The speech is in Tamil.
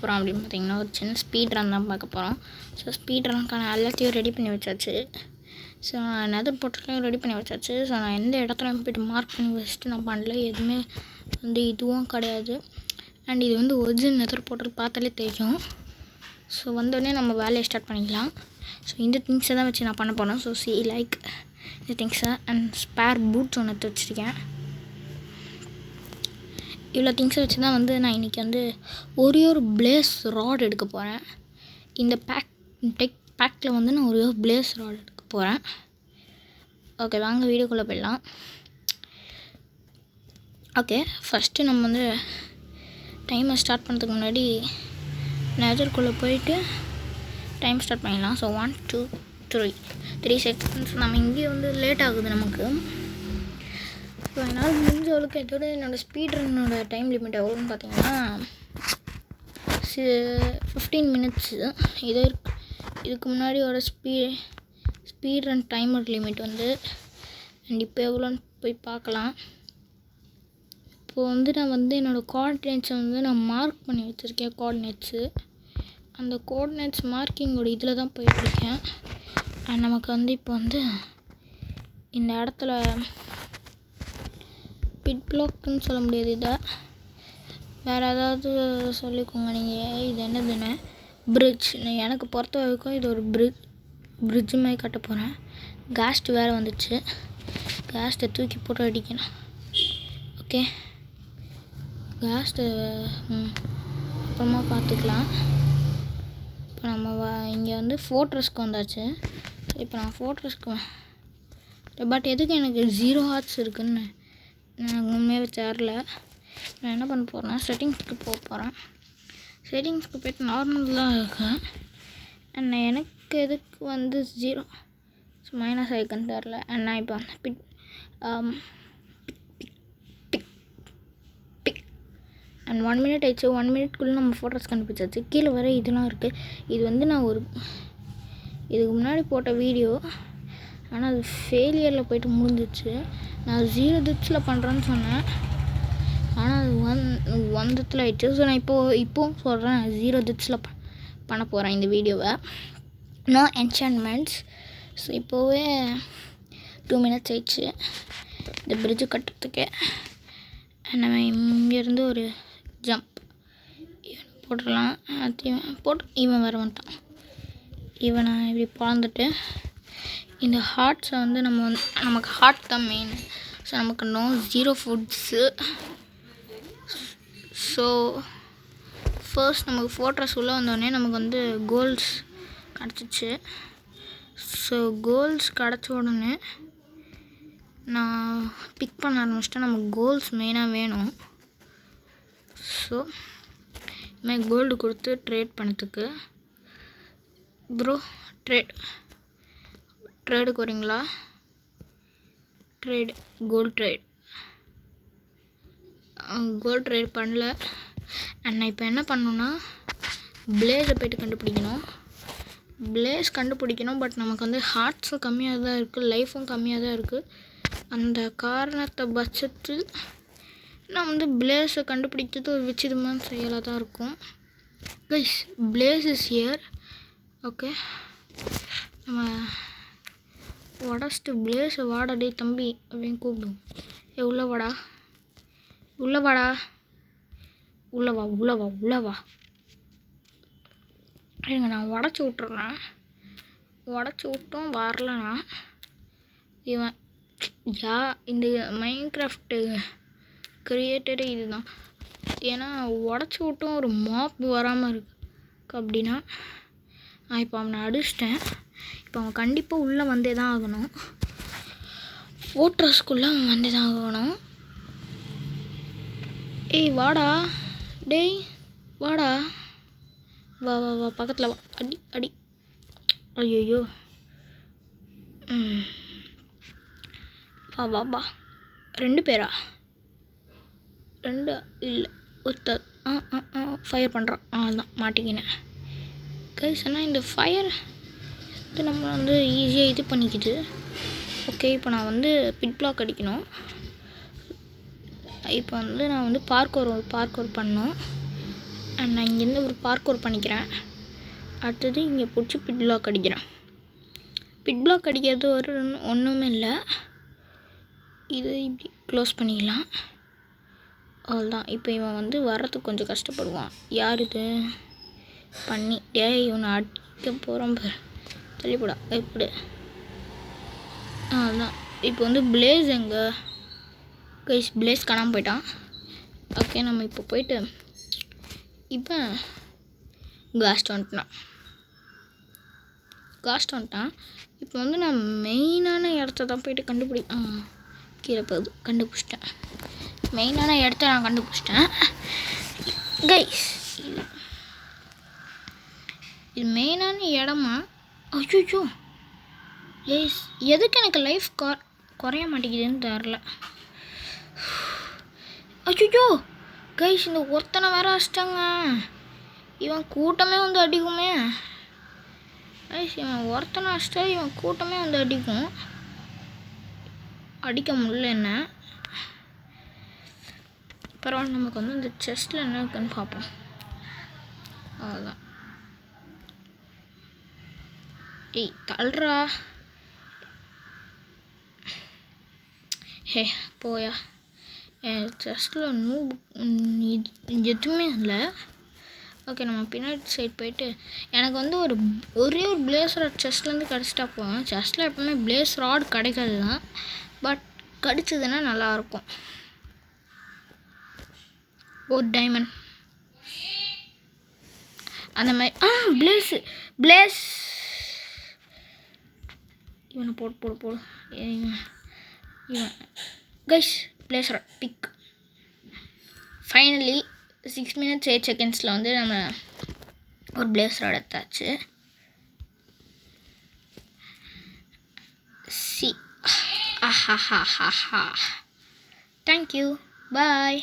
போகிறோம் அப்படின்னு பார்த்தீங்கன்னா ஒரு சின்ன ஸ்பீட் ரன் தான் பார்க்க போகிறோம். ஸோ ஸ்பீட் ரன்க்கான எல்லாத்தையும் ரெடி பண்ணி வச்சாச்சு. ஸோ நான் நெதர் போர்ட்டலையும் ரெடி பண்ணி வச்சாச்சு. ஸோ நான் எந்த இடத்துலையும் போய்ட்டு மார்க் பண்ணி வச்சுட்டு நான் பண்ணல, எதுவுமே இதுவும் கிடையாது. அண்ட் இது ஒரிஜினல் நெதர் போர்ட்டல் பார்த்தாலே தெரியும். ஸோ வந்தோடனே நம்ம வேலையை ஸ்டார்ட் பண்ணிக்கலாம். ஸோ இந்த திங்ஸை தான் வச்சு நான் பண்ண போகிறேன். ஸோ லைக் இந்த திங்ஸை அண்ட் ஸ்பேர் பூட்ஸ் ஒன்று எடுத்து வச்சுருக்கேன். இவ்வளோ திங்ஸை வச்சு தான் நான் இன்றைக்கி ஒரே ஒரு பிளேஸ் ராட் எடுக்க போகிறேன். இந்த பேக்கில் நான் ஒரே ஒரு பிளேஸ் ராட் எடுக்க போகிறேன். ஓகே, வாங்க வீடியோக்குள்ளே போயிடலாம். ஓகே, ஃபஸ்ட்டு நம்ம டைமை ஸ்டார்ட் பண்ணுறதுக்கு முன்னாடி நெதர்க்குள்ளே போயிட்டு டைம் ஸ்டார்ட் பண்ணிடலாம். So 1 2 3 seconds. நம்ம இங்கே லேட் ஆகுது நமக்கு. ஸோ என்னால் முடிஞ்ச அளவுக்கு இதோட என்னோடய ஸ்பீட் ரன்னோட டைம் லிமிட் எவ்வளோன்னு பார்த்தீங்கன்னா 15 மினிட்ஸு. இதுக்கு முன்னாடி ஒரு speed run timer limit and இப்போ எவ்வளோன்னு போய் பார்க்கலாம். இப்போது நான் என்னோடய கோஆர்டினேட்ஸை நான் மார்க் பண்ணி வச்சுருக்கேன். கோஆர்டினேட்ஸு அந்த கோஆர்டினேட்ஸ் மார்க்கிங்கோட இதில் தான் போயிட்டுருக்கேன். அண்ட் நமக்கு இப்போ இந்த இடத்துல பிட் பிளாக்குன்னு சொல்ல முடியாது, இதை வேறு ஏதாவது சொல்லிக்கோங்க நீங்கள். இது என்னதுன்னு பிரிட்ஜ். எனக்கு பொறுத்த வரைக்கும் இது ஒரு பிரிட்ஜு மாதிரி கட்ட போகிறேன். கேஸ்ட்டு வேறு வந்துச்சு, கேஸ்ட்டை தூக்கி போட்டு அடிக்கணும். ஓகே, கேஸ்ட்டு அப்புறமா பார்த்துக்கலாம். இப்போ நம்ம இங்கே ஃபோர்ட்ரஸ்க்கு வந்தாச்சு. இப்போ நான் ஃபோர்ட்ரஸ்க்கு பட் எதுக்கு எனக்கு 0 ஹார்ட்ஸ் இருக்குதுன்னு எனக்கு உண்மையாகவே தெரில. நான் என்ன பண்ண போகிறேன்னா செட்டிங்ஸ்க்கு போக போகிறேன். செட்டிங்ஸ்க்கு போய்ட்டு நார்மல் தான் இருக்கேன். அண்ட் எனக்கு எதுக்கு 0 மைனஸ் ஆகிக்குன்னு தெரில. அண்ட் நான் இப்போ பிக் அண்ட் 1 மினிட் ஆயிடுச்சு. 1 மினிட்குள்ளே நம்ம ஃபோட்டோஸ் கண்டுபிடிச்சாச்சு. கீழே வர இதெல்லாம் இருக்குது. இது நான் இதுக்கு முன்னாடி போட்ட வீடியோ, ஆனால் அது ஃபெயிலியரில் போய்ட்டு முடிஞ்சிச்சு. நான் 0 டிப்ஸில் பண்ணுறேன்னு சொன்னேன், ஆனால் அது 1 டிப்ஸில் ஆகிடுச்சு. ஸோ நான் இப்போவும் சொல்கிறேன், 0 டிப்ஸில் பண்ண போகிறேன் இந்த வீடியோவை. நோ என்சான்மெண்ட்ஸ். ஸோ இப்போவே 2 மினிட்ஸ் ஆயிடுச்சு இந்த பிரிட்ஜு கட்டுறதுக்கு. நம்ம இங்கேருந்து ஒரு ஜம்ப் போட்டுடலாம். இவன் வர மாட்டான். இவனை இப்படி பிறந்துட்டு இந்த ஹார்ட்ஸை நமக்கு ஹார்ட் தான் மெயின். ஸோ நமக்கு 0 ஃபுட்ஸு. ஸோ ஃபர்ஸ்ட் நமக்கு ஃபோர்ட்ரஸ் உள்ளே வந்தோடனே நமக்கு கோல்ஸ் கிடச்சிச்சு. ஸோ கோல்ஸ் கிடச்ச உடனே நான் பிக் பண்ண ஆரம்பிச்சிட்டேன். நமக்கு கோல்ஸ் மெயினாக வேணும். ஸோ இதுமாதிரி கோல்டு கொடுத்து ட்ரேட் பண்ணதுக்கு ப்ரோ ட்ரேடுக்கு வரீங்களா? கோல்டு ட்ரேட் பண்ணல. அண்ட் நான் இப்போ என்ன பண்ணணுன்னா பிளேஸை போய்ட்டு கண்டுபிடிக்கணும். பட் நமக்கு ஹார்ட்ஸும் கம்மியாக தான் இருக்குது, லைஃப்பும் கம்மியாக தான் இருக்குது. அந்த காரணத்தை பட்சத்தில் நான் பிளேஸை கண்டுபிடிக்கிறது ஒரு விசிதமான செயலாக தான் இருக்கும். Guys, place is here. Okay, நம்ம உடச்சிட்டு பிளேஸை வாடா டே தம்பி அப்படின்னு கூப்பிடுவோம். உள்ளே வா. இருங்க, நான் உடச்சி விட்டுறேன். உடச்சி விட்டும் வரலண்ணா இவன் இந்த மைன்கிராஃப்ட்டு கிரியேட்டரே இதுதான். ஏன்னா உடச்சி விட்டும் ஒரு மாப் வராமல் இருக்கு அப்படின்னா நான் இப்போ அவனை அடிச்சிட்டேன். இப்போ அவன் கண்டிப்பாக உள்ளே வந்தே தான் ஆகணும். ஃபோர்ட்ரஸ்க்குள்ளே அவன் வந்தே தான் ஆகணும். ஏய் வாடா, டேய் வாடா, வா பக்கத்தில் வா. அடி ஐயோ. வா 2 பேரா? 2 இல்லை, ஒருத்தர் ஃபயர் பண்ணுறான். அதுதான் மாட்டிக்கினேன் கைஸ். ஆனால் இந்த ஃபயர் நம்ம ஈஸியாக இது பண்ணிக்கிது. ஓகே, இப்போ நான் பிட் பிளாக் அடிக்கணும். இப்போ நான் பார்க்கோர் பண்ணணும். அண்ட் நான் இங்கேருந்து ஒரு பார்க்கோர் பண்ணிக்கிறேன். அடுத்தது இங்கே பிடிச்சி பிட் பிளாக் அடிக்கிறேன். பிட் பிளாக் அடிக்கிறது ஒன்றுமே இல்லை. இது இப்படி க்ளோஸ் பண்ணிக்கலாம். அவ்வளோதான். இப்போ இவன் வந்து வர்றதுக்கு கொஞ்சம் கஷ்டப்படுவான். யார் இது பண்ணி இவனை அடிக்க போகிறான் பாரு. தள்ளிப்படா எப்படி. அதான் இப்போ வந்து பிளேஸ் எங்கே கைஸ்? பிளேஸ் காணாமல் போயிட்டான். ஓகே, நம்ம இப்போ போயிட்டு இப்போ காஸ்ட் வந்துட்டான். இப்போ வந்து நான் மெயினான இடத்த தான் போயிட்டு கீழே போகுது. கண்டுபிடிச்சிட்டேன். மெயினான இடத்த நான் கண்டுபிடிச்சிட்டேன் கைஸ். இது மெயினான இடமா? ஐயோ கைஸ், எதுக்கு எனக்கு லைஃப் குறைய மாட்டேங்குதுன்னு தெரில. ஐயோ கைஸ், இந்த ஒருத்தனை வேற அடிச்சிட்டாங்க. இவன் கூட்டமே வந்து அடிக்குமே கைஸ். இவன் ஒருத்தனை அடிச்சிட்டா இவன் கூட்டமே வந்து அடிக்கும். அடிக்க முடியல என்ன. பரவாயில்ல, நமக்கு வந்து இந்த செஸ்ட்டில் என்ன இருக்குன்னு பார்ப்போம். அவ்வளோதான். ஏய் தள்ளுறா. ஹே போயா. என் செஸ்ட்டில் எதுவுமே இல்லை. ஓகே, நம்ம பின்னாடி சைட் போயிட்டு எனக்கு வந்து ஒரே ஒரு பிளேஸ் ராட் செஸ்ட்லேருந்து கிடச்சிட்டா போதும். செஸ்ட்டில் எப்பவுமே பிளேஸ் ராட் கிடைக்காது தான், பட் கிடச்சிதுன்னா நல்லாயிருக்கும். ஒரு டைமண்ட் அந்த மாதிரி. பிளேஸ் இவனை போடு. இவன் guys blaze rod pick. Finally 6 minutes 8 seconds வந்து நம்ம ஒரு பிளேஸ் ராட் எடுத்தாச்சு. சி ஆஹா. தேங்க்யூ, பாய்.